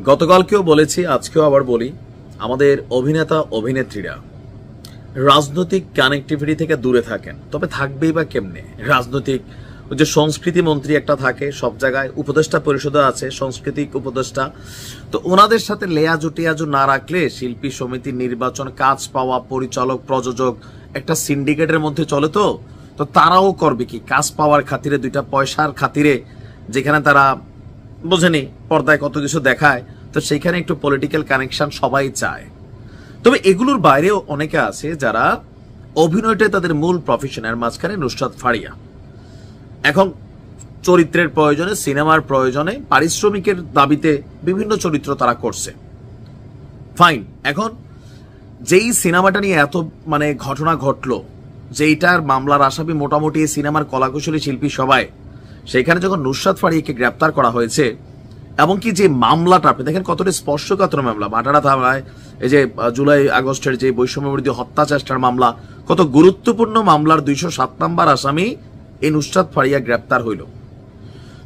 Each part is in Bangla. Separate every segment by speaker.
Speaker 1: গতকালকেও বলেছি, আজকেও আবার বলি, আমাদের অভিনেতা অভিনেত্রীরা রাজনৈতিক কানেক্টিভিটি থেকে দূরে থাকেন। তবে থাকবেই বা কেমনে? রাজনৈতিক যে সংস্কৃতি মন্ত্রী একটা থাকে সব জায়গায়, উপদেষ্টা পরিষদে আছে সাংস্কৃতিক উপদেষ্টা, তো ওনাদের সাথে লেয়াজু টেয়াজু না রাখলে শিল্পী সমিতি নির্বাচন, কাজ পাওয়া, পরিচালক, প্রযোজক একটা সিন্ডিকেটের মধ্যে চলে। তো তারাও করবে কি? কাজ পাওয়ার খাতিরে, দুইটা পয়সার খাতিরে, যেখানে তারা বোঝেনি পর্দায় কত কিছু দেখায়, তো সেইখানে একটু পলিটিক্যাল কানেকশন সবাই চায়। তবে এগুলোর বাইরেও অনেকে আছে যারা অভিনয়টাই তাদের মূল প্রফেশনের। মাঝখানে নুসরাত ফারিয়া এখন চরিত্রের প্রয়োজনে, সিনেমার প্রয়োজনে, পারিশ্রমিকের দাবিতে বিভিন্ন চরিত্র তারা করছে, ফাইন। এখন যেই সিনেমাটা নিয়ে এত ঘটনা ঘটলো, যেইটার মামলার আসামি মোটামুটি এই সিনেমার কলাকুশলী শিল্পী সবাই, সেইখানে যখন নুসরাত ফারিয়াকে গ্রেপ্তার করা হয়েছে, এমনকি যে মামলাটা আপনি দেখেন কতটা স্পর্শকাতর মামলা, মাটারা থানায় এই যে জুলাই আগস্টের যে বৈষম্য বিরোধী হত্যা চেষ্টার মামলা, কত গুরুত্বপূর্ণ মামলার 207 নম্বর আসামি এই নুসরাত ফারিয়া গ্রেপ্তার হইল।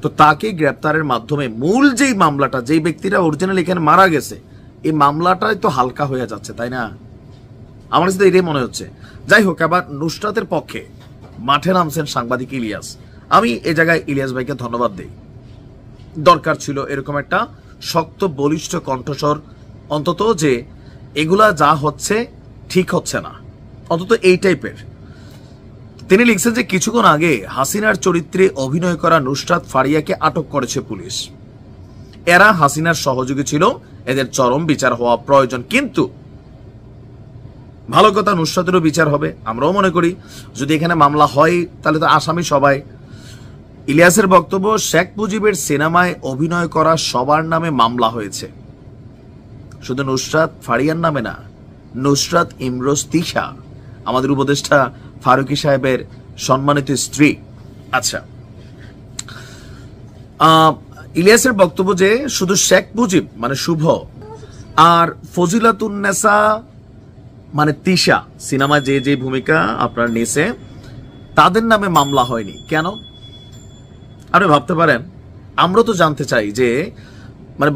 Speaker 1: তো তাকে গ্রেপ্তারের মাধ্যমে মূল যেই মামলাটা, যেই ব্যক্তিরা অরিজিনাল এখানে মারা গেছে, এই মামলাটাই তো হালকা হয়ে যাচ্ছে, তাই না? আমার কাছে এটাই মনে হচ্ছে। যাই হোক, আবার নুসরাতের পক্ষে মাঠে নামছেন সাংবাদিক ইলিয়াস। আমি এ জায়গায় ইলিয়াস ভাইকে ধন্যবাদ দিই। দরকার ছিল এরকম একটা শক্ত বলিষ্ঠ কণ্ঠস্বর, অন্তত যে এগুলা যা হচ্ছে ঠিক হচ্ছে না, অন্তত এই টাইপের। তিনি লিখছেন যে কিছুক্ষণ আগে হাসিনার চরিত্রে অভিনয় করা নুসরাত ফারিয়াকে আটক করেছে পুলিশ। এরা হাসিনার সহযোগী ছিল, এদের চরম বিচার হওয়া প্রয়োজন। কিন্তু ভালো কথা, নুসরাতেরও বিচার হবে। আমরাও মনে করি যদি এখানে মামলা হয় তাহলে তো আসামি সবাই। ইলিয়াসের বক্তব্য, শেখ মুজিবের সিনেমায় অভিনয় করা সবার নামে মামলা হয়েছে, শুধু নুসরাত ফারিয়ার নামে না। নুসরাত ইমরোজ তিশা আমাদের উপদেষ্টা ফারুকী সাহেবের সম্মানিত স্ত্রী। আচ্ছা, ইলিয়াসের বক্তব্য যে শুধু শেখ মুজিব শুভ আর ফজিলাতুন্নেসা তিশা সিনেমায় যে যে ভূমিকা আপনার নিয়েছে তাদের নামে মামলা হয়নি কেন? আপনি ভাবতে পারেন, আমরা তো জানতে চাই যে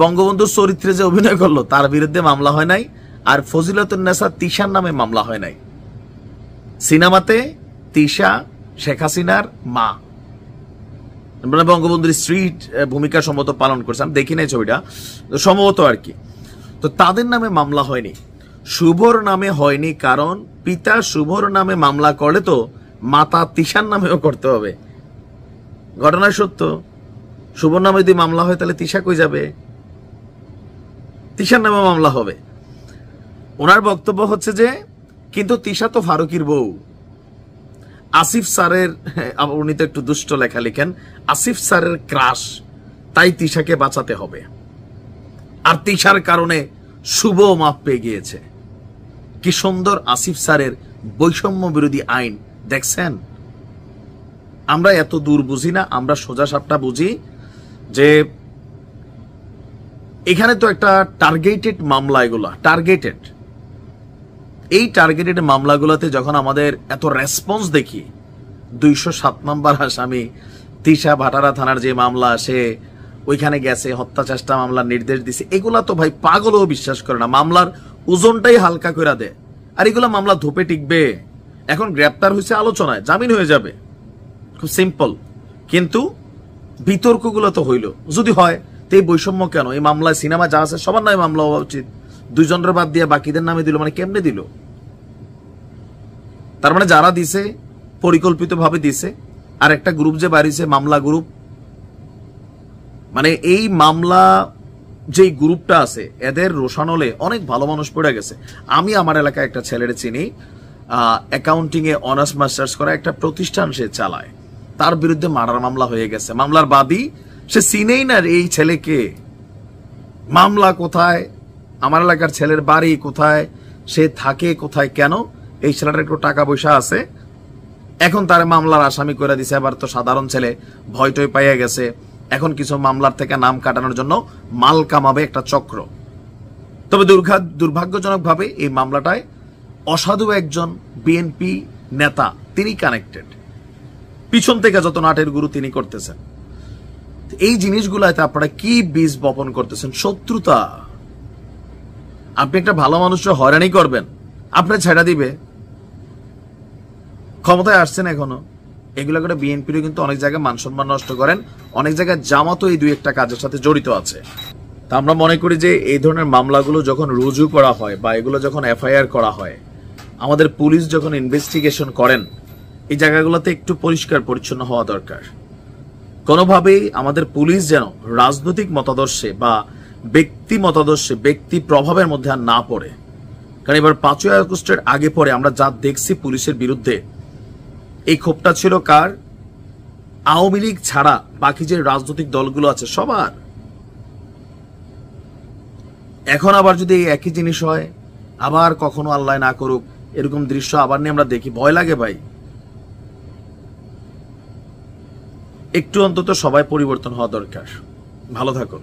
Speaker 1: বঙ্গবন্ধুর চরিত্রে যে অভিনয় করলো তার বিরুদ্ধে মামলা হয় নাই, আর ফজিলাতুন্নেসা তিশার নামে মামলা হয় নাই। সিনেমাতে তিশা শেখ হাসিনার মা, বঙ্গবন্ধুর স্ত্রী ভূমিকা সম্ভবত পালন করছে, আমি দেখি নাই ছবিটা, সম্ভবত আর কি। তো তাদের নামে মামলা হয়নি, শুভর নামে হয়নি, কারণ পিতা শুভর নামে মামলা করলে তো মাতা তিশার নামেও করতে হবে। ঘটনা সত্য, শুভর নামে যদি মামলা হয় তাহলে তিশা কই যাবে? তিশার নামে মামলা হবে। ওনার বক্তব্য হচ্ছে যে কিন্তু তিশা তো ফারুকীর বউ। আসিফ স্যারের, উনি তো একটু দুষ্ট লেখা লিখেন, আসিফ স্যারের ক্রাশ, তাই তিশাকে বাঁচাতে হবে। আর তিশার কারণে শুভ মাপ পেয়ে গিয়েছে। কি সুন্দর আসিফ স্যারের বৈষম্য বিরোধী আইন, দেখছেন? আমরা এত দূর বুঝি না, আমরা সোজা সাপটা বুঝি যে এখানে তো একটা টার্গেটেড মামলা, এগুলা টার্গেটেড। এই টার্গেটেড মামলাগুলোতে যখন আমাদের এত রেসপন্স দেখি, 207 নম্বর আসামি তিশা ভাটারা থানার যে মামলা, সে ওইখানে গেছে, হত্যা চেষ্টা মামলার নির্দেশ দিছে, এগুলা তো ভাই পাগলও বিশ্বাস করে না, মামলার ওজনটাই হালকা করে দেয়। আর এগুলা মামলা ধোপে টিকবে? এখন গ্রেপ্তার হয়েছে আলোচনায়, জামিন হয়ে যাবে, খুব সিম্পল। কিন্তু বিতর্কগুলো তো হইল, যদি হয় তো এই বৈষম্য কেন? এই মামলায় সিনেমা যা আছে সবার নামে মামলা হওয়া উচিত, দুইজনের বাদ দিয়ে বাকিদের নামে দিল, কেমনে দিল? তার যারা দিছে পরিকল্পিত ভাবে দিছে। আর একটা গ্রুপ যে বাড়িছে, মামলা গ্রুপ, এই মামলা যে গ্রুপটা আছে, এদের রোশানলে অনেক ভালো মানুষ পড়ে গেছে। আমি আমার এলাকায় একটা ছেলের চিনি, অ্যাকাউন্টিং এ অনার্স মাস্টার্স করা একটা প্রতিষ্ঠান সে চালায়, তার বিরুদ্ধে মার্ডার মামলা হয়ে গেছে। মামলার বাদী সে চিনেই না এই ছেলেকে। মামলা কোথায়, আমার এলাকার ছেলের বাড়ি কোথায়, সে থাকে কোথায়, কেন? এই ছেলেটার একটু টাকা পয়সা আছে, এখন তার মামলার আসামি করে দিছে। এবার তো সাধারণ ছেলে ভয় টয় পাইয়া গেছে, এখন কিছু মামলার থেকে নাম কাটানোর জন্য মাল কামাবে একটা চক্র। তবে দুর্ভাগ্যজনক ভাবে এই মামলাটায় অসাধু একজন বিএনপি নেতা, তিনি কানেক্টেড, পিছন থেকে যত নাটের গুরু তিনি করতেছেন। এই জিনিসগুলাতে আপনারা কি বীজ বপন করতেছেন? শত্রুতা। আপনি একটা ভালো মানুষকে হয়রানি করবেন, আপনার ছেড়া দিবে। ক্ষমতায় আসছেন এখনো, এগুলো করে বিএনপিরও কিন্তু অনেক জায়গায় মান সম্মান নষ্ট করেন, অনেক জায়গায় জামাতও এই দুই একটা কাজের সাথে জড়িত আছে। তা আমরা মনে করি যে এই ধরনের মামলাগুলো যখন রুজু করা হয় বা এগুলো যখন এফআইআর করা হয়, আমাদের পুলিশ যখন ইনভেস্টিগেশন করেন, এই জায়গাগুলোতে একটু পরিষ্কার পরিচ্ছন্ন হওয়া দরকার। কোনোভাবেই আমাদের পুলিশ যেন রাজনৈতিক মতাদর্শে বা ব্যক্তি মতাদর্শে, ব্যক্তি প্রভাবের মধ্যে আর না পড়ে। কারণ এবার 5ই আগস্টের আগে পরে আমরা যা দেখছি পুলিশের বিরুদ্ধে, এই ক্ষোভটা ছিল কার? আওয়ামী লীগ ছাড়া বাকি যে রাজনৈতিক দলগুলো আছে সবার। এখন আবার যদি এই একই জিনিস হয়, আবার কখনো আল্লাহ না করুক এরকম দৃশ্য আবার নিয়ে আমরা দেখি, ভয় লাগে ভাই। একটু অন্তত সবাই পরিবর্তন হওয়া দরকার। ভালো থাকুন।